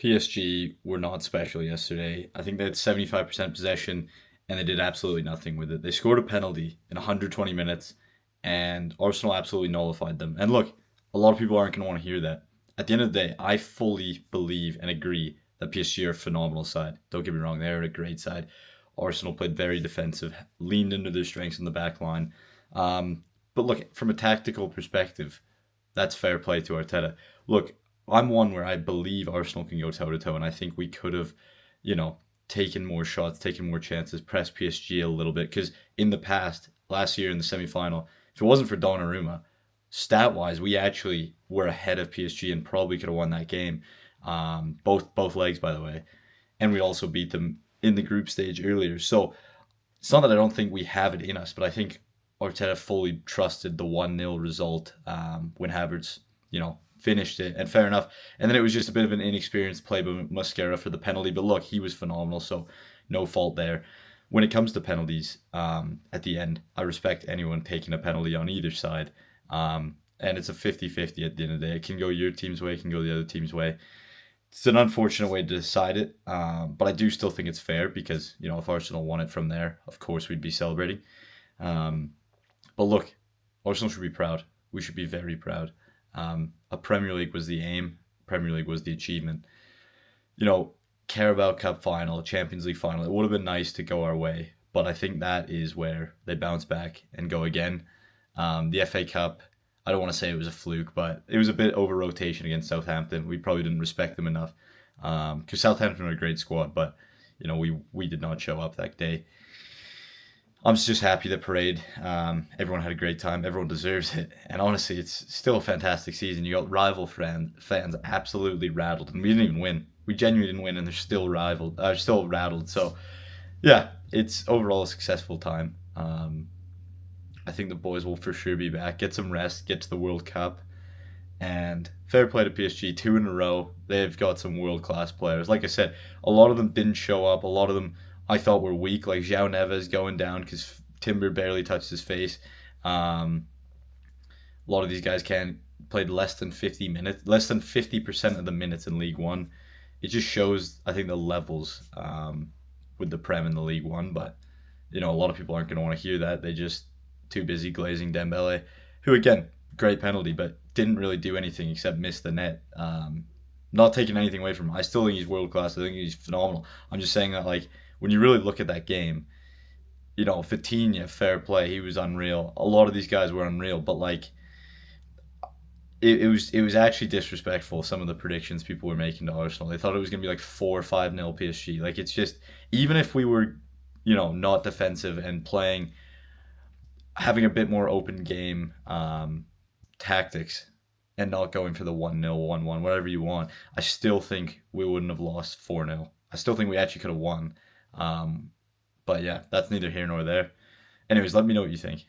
PSG were not special yesterday. I think they had 75% possession and they did absolutely nothing with it. They scored a penalty in 120 minutes and Arsenal absolutely nullified them. And look, a lot of people aren't going to want to hear that. At the end of the day, I fully believe and agree that PSG are a phenomenal side. Don't get me wrong, they're a great side. Arsenal played very defensive, leaned into their strengths in the back line. But look, from a tactical perspective, that's fair play to Arteta. Look, I'm one where I believe Arsenal can go toe to toe, and I think we could have, you know, taken more shots, taken more chances, pressed PSG a little bit. Because in the past, last year in the semi final, if it wasn't for Donnarumma, stat wise, we actually were ahead of PSG and probably could have won that game. Both legs, by the way, and we also beat them in the group stage earlier. So it's not that I don't think we have it in us, but I think Arteta fully trusted the 1-0 result when Havertz, finished it. And fair enough. And then it was just a bit of an inexperienced play by Mascara for the penalty. But look, he was phenomenal, so no fault there. When it comes to penalties, at the end, I respect anyone taking a penalty on either side. And it's a 50-50 at the end of the day. It can go your team's way, it can go the other team's way. It's an unfortunate way to decide it, but I do still think it's fair because, if Arsenal won it from there, of course we'd be celebrating. Um, but look, Arsenal should be proud. We should be very proud. A Premier League was the aim. Premier League was the achievement. You know, Carabao Cup final, Champions League final. It would have been nice to go our way, but I think that is where they bounce back and go again. The FA Cup. I don't want to say it was a fluke, but it was a bit over rotation against Southampton. We probably didn't respect them enough because Southampton are a great squad, but we did not show up that day. I'm just happy that parade. Everyone had a great time. Everyone deserves it. And honestly, it's still a fantastic season. You got rival fans absolutely rattled, and we didn't even win. We genuinely didn't win, and they're still rattled. So yeah, it's overall a successful time. I think the boys will for sure be back. Get some rest. Get to the World Cup. And fair play to PSG, two in a row. They've got some world class players. Like I said, a lot of them didn't show up. A lot of them I thought were weak, like João Neves going down because Timber barely touched his face. A lot of these guys played less than 50 minutes, less than 50% of the minutes in League One. It just shows, I think, the levels with the Prem in the League One. But a lot of people aren't going to want to hear that. They just too busy glazing Dembele, who again, great penalty, but didn't really do anything except miss the net. Not taking anything away from him. I still think he's world class. I think he's phenomenal. I'm just saying that, like, when you really look at that game, Vitinha, fair play, he was unreal. A lot of these guys were unreal, but like, it was actually disrespectful. Some of the predictions people were making to Arsenal, they thought it was gonna be like 4 or 5 nil PSG. Like, it's just, even if we were, not defensive and playing, having a bit more open game tactics and not going for the 1-0, 1-1, whatever you want, I still think we wouldn't have lost 4-0. I still think we actually could have won. But yeah, that's neither here nor there. Anyways, let me know what you think.